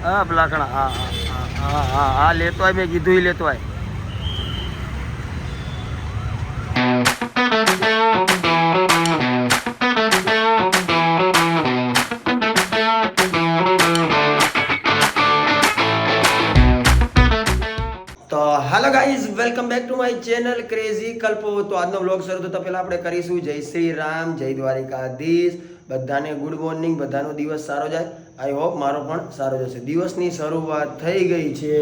હા લાકડા હા હા હા હા હા લેતો આય મેં કીધું લેતો આય. તો hello guys, welcome back to my channel crazy Kalpo. તો આજનો વ્લોગ શરૂ થતા પહેલા આપણે કરીશું જય શ્રી રામ, જય દ્વારિકાધીશ. બધાને ગુડ મોર્નિંગ, બધાનો દિવસ સારો જાય. આઈ હોપ મારો પણ સારો જશે. દિવસની શરૂઆત થઈ ગઈ છે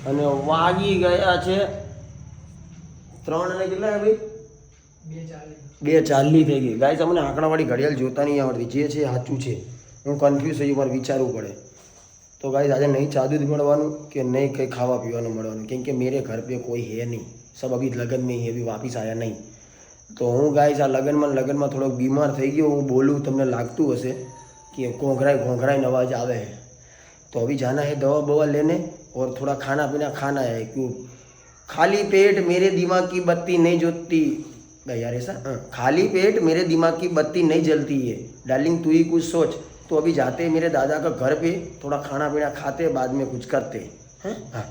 અને વાગી ગયા છે 3 અને કેટલા ભાઈ 2:40 થઈ ગઈ. ગાઈઝ અમને આંકડાવાળી ઘડિયાળ જોતા નહીં આવડતી, જે છે સાચું છે. હું કન્ફ્યુઝ થઈ ગયું, મારે વિચારવું પડે. तो गाइस आज नहीं चाय दूध મળવાનું કે નહીં કંઈ ખાવા પીવાનું મળવાનું, કેમ કે मेरे घर पे कोई है नहीं, सब अभी लगन में ही है, अभी वापस आया नहीं. तो હું ગાઈસ આ લગનમાં થોડોક બીમાર થઈ ગયો. હું બોલું તમને લાગતું હશે कि घोंघराई आवाज़ आवे है. तो अभी जाना है दवा बवा लेने और थोड़ा खाना पीना खाना है. क्यों खाली पेट मेरे दिमाग की बत्ती नहीं जलती यार, ऐसा खाली पेट मेरे दिमाग की बत्ती नहीं जलती है डार्लिंग, तू ही कुछ सोच. तो अभी जाते हैं मेरे दादा का घर पे, थोड़ा खाना पीना खाते बाद में कुछ करते हैं. हाँ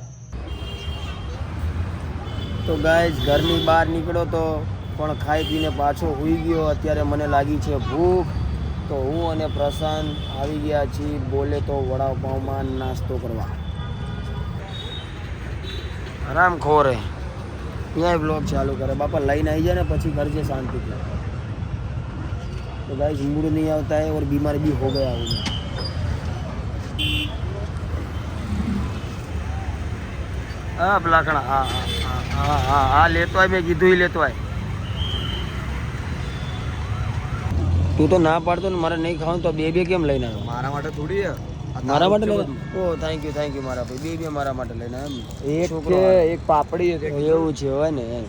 તો ગાઈસ ઘરની બહાર નીકળો તો પણ ખાઈ પીને પાછો હોઈ ગયો. અત્યારે મને લાગી છે ભૂખ, તો હું અને પ્રશાંત આવી ગયા છીએ બોલે તો વડાપાઉંમાં નાસ્તો કરવા. આરામ ખોરે અહીંયા બ્લોગ ચાલુ કરે બાપા, લઈને આવી જાય ને પછી કરજે શાંતિથી. तो गाइस मूड नहीं आता है और बीमार भी हो गया हूँ. हाँ लाकड़ा हाँ हाँ हाँ हाँ हाँ लेतो आय મેં કીધું લેતો આય. તું તો ના પાડતો ને મારે નહીં ખાવાનું, તો બે કેમ લઈને આવ્યો? મારા માટે થોડી છે, મારા માટે લઈને. ઓ થેન્ક યુ મારા ભાઈ, બે મારા માટે લઈને આવ્યો. એક છે એક પાપડી છે. એવું છે હોય ને એમ.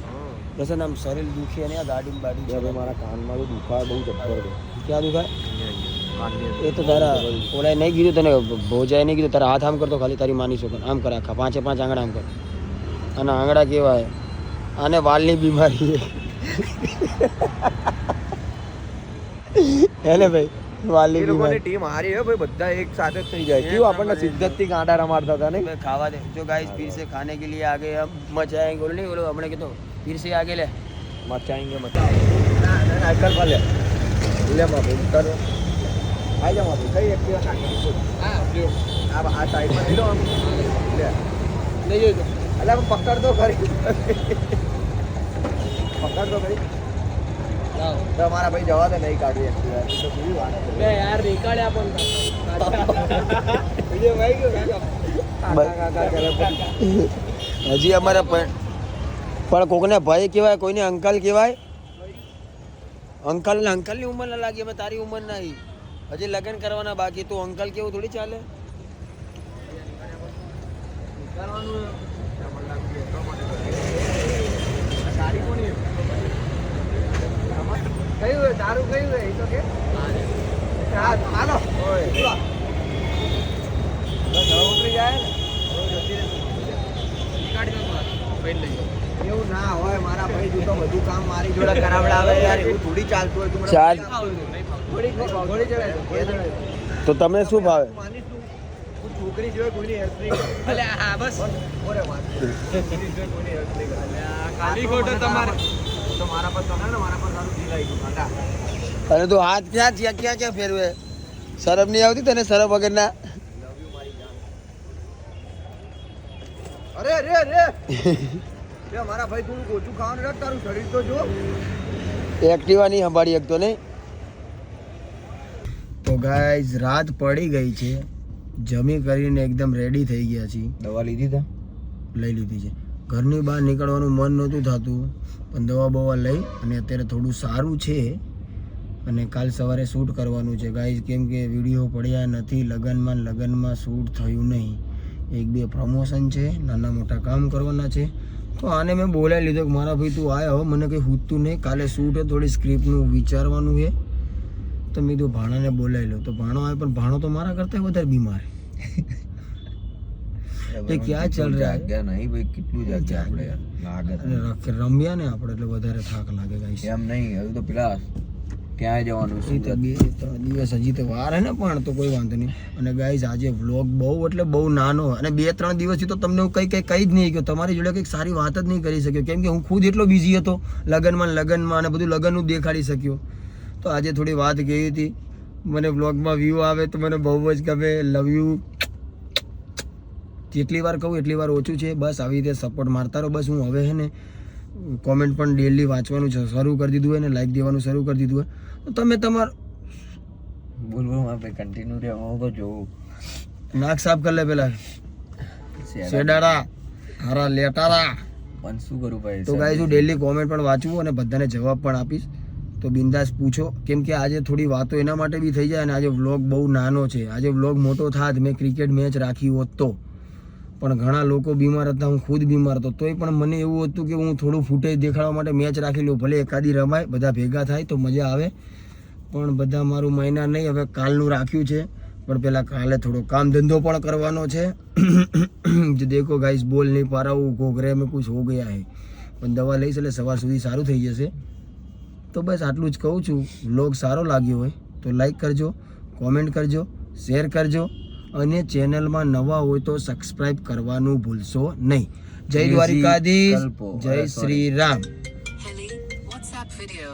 પ્રસન્ન આમ શરીર દુખે ને ગાડી બાડી છે. મારા કાનમાં તો દુખાય બહુ જબર. ક્યાં દુખાય? એ તો તારા ઓલા નહીં કીધું તને, ભોજાએ નહીં કીધું, તારા હાથ આમ કરતો ખાલી તારી માની શકો. આમ કરે આખા 5 આંગળા આમ કર. અને આંગળા કેવાય આને વાલની બીમારી હે ને ભાઈ, વાલની બીમારી. ટીમ હારી હે ભાઈ, બધા એક સાથે થઈ જાય. કેવું આપણને સિદ્ધત થી ગાંડા રમાડતા હતા ને. ખાવા દે જો ગાઈસ, फिर से खाने के लिए आगे हम मचाएंगे. बोल नहीं बोलो हमने कીધું फिर से आगे ले મચાएंगे ના કર ભલે લે બાપુ કરો આઈ જા બાપુ કઈ એક્ટિવા નાખી. હા લ્યો આ સાઈડ માં લો લે લઈ જજો. અલા પકડ દો ખરી, પકડ દો ખરી. તો મારા ભાઈ જવા દે, નહીં કાઢી એક્ટિવા તો પૂરી વાત છે યાર. નીકળ્યા પણ વિડિયો ભાઈ ગયો કાકા. હજી અમારે પણ કોકને ભાઈ કહેવાય, કોઈને અંકલ કહેવાય. અંકલની ઉંમર ના લાગી, અમે તારી ઉંમર નહીં, હજી લગ્ન કરવાના બાકી. તું અંકલ કેવું થોડી ચાલે. કયું તારું કયું એ તો કે હાલો ઉતરી જાય ને એવું ના હોય. મારા ભાઈ તું તો બધું કામ મારી જોડે કરાવડાવે યાર, એવું થોડી ચાલતું હોય. તું ચાલ થોડી જણાય તો તમે શું ભાવે? માનીશ તું છોકરી જોડે કોઈની હેલ્પ નહીં કરે. અલે હા બસ ઓરે વાત છોકરી જોડે કોઈની હેલ્પ નહીં કરે. ખાલી ખોટો તમારે તો મારા પર તને ને મારા પર તારું દિલ આવી ગયું કાંડા. અને તું હાથ ક્યાં ફેરવે? શરમ નહીં આવતી તને? શરમ વગરના. અરે અરે અરે મારા ભાઈ થોડું ઓછું ખાવાનું રાખ, તારું શરીર તો જો. એક્ટિવા નહીં સંભાળી શકતો નહીં. તો ગાઈઝ રાત પડી ગઈ છે, જમી કરીને એકદમ રેડી થઈ ગયા છીએ. દવા લીધી હતા? લઈ લીધી છે. ઘરની બહાર નીકળવાનું મન નહોતું થતું, પણ દવા બવા લઈ અને અત્યારે થોડું સારું છે. અને કાલ સવારે શૂટ કરવાનું છે ગાઈઝ, કેમ કે વિડીયો પડ્યા નથી. લગનમાં શૂટ થયું નહીં. 1-2 પ્રમોશન છે, નાના મોટા કામ કરવાના છે. તો આને મેં બોલાવી લીધો કે મારા ભાઈ તું આયા હો, મને કંઈ હૂતું નહીં. કાલે શૂટ છે, થોડી સ્ક્રિપ્ટનું વિચારવાનું છે. તો મેં કીધું ભાણાને બોલાવી લો. તો ભાણો આવે, પણ ભાણો તો મારા કરતાં વધારે બીમાર. એ ક્યાં ચાલ રહ્યા નહીં ભાઈ, કેટલું જાગ્યા આપણે લાગે. રમ્યા ને આપણે એટલે વધારે થાક લાગે ગાઈસ. એમ નહીં, હજુ તો પેલા ત્યાં જવાનું એ તો 2-3 દિવસ હજી તો વાર હે ને, પણ તો કોઈ વાંધો નહીં. અને ગાઈઝ આજે વ્લોગ બહુ એટલે બહુ નાનો, અને 2-3 દિવસથી તો તમને હું કહી જ નહીં ગયો, તમારી જોડે કંઈક સારી વાત જ નહીં કરી શક્યો, કેમ કે હું ખુદ એટલો બિઝી હતો લગનમાં અને બધું લગનનું દેખાડી શક્યો. તો આજે થોડી વાત કહી હતી. મને વ્લોગમાં વ્યૂ આવે તો મને બહુ જ ગમે. Love you. જેટલી વાર કહું એટલી વાર ઓછું છે. બસ આવી રીતે સપોર્ટ મારતા રહો. બસ હું હવે હે ને કોમેન્ટ પણ ડેલી વાંચવાનું શરૂ કરી દીધું હોય ને લાઈક દેવાનું શરૂ કરી દીધું હોય. તો તમે તમારું બોલવું આપણે કન્ટિન્યુ રહેવું તો જોવું. નાક સાફ કરી લે પેલા શેડારા હારા લેટારા. પણ શું કરું ભાઈ? તો ગાઈસ હું ડેલી કોમેન્ટ પણ વાંચું અને બધાને જવાબ પણ આપીશ. તો બિંદાસ પૂછો, કેમ કે આજે થોડી વાતો એના માટે બી થઈ જાય. અને આજે વ્લોગ બહુ નાનો છે. આજે વ્લોગ મોટો થાત મેં ક્રિકેટ મેચ રાખી હોત તો, પણ ઘણા લોકો બીમાર હતા, હું ખુદ બીમાર હતો, તોય પણ મને એવું હતું કે હું થોડું ફૂટેજ દેખાડવા માટે મેચ રાખી લઉં. ભલે એકાદી રમાય, બધા ભેગા થાય તો મજા આવે, પણ બધા મારું મહિના નહીં. હવે કાલનું રાખ્યું છે, પણ પેલા કાલે થોડો કામ ધંધો પણ કરવાનો છે. જો દેખો ગાઈસ બોલ નહીં પા રહા હું, ઘોઘરે મેં કુછ હો ગયા હે, પણ દવા લઈશ એટલે સવાર સુધી સારું થઈ જશે. તો બસ આટલું જ કહું છું. વ્લોગ સારો લાગ્યો હોય તો લાઈક કરજો, કોમેન્ટ કરજો, શેર કરજો, અને ચેનલમાં નવા હોય તો સબસ્ક્રાઇબ કરવાનું ભૂલશો નહીં. જય દ્વારિકાધીશ, જય શ્રી રામ. WhatsApp video.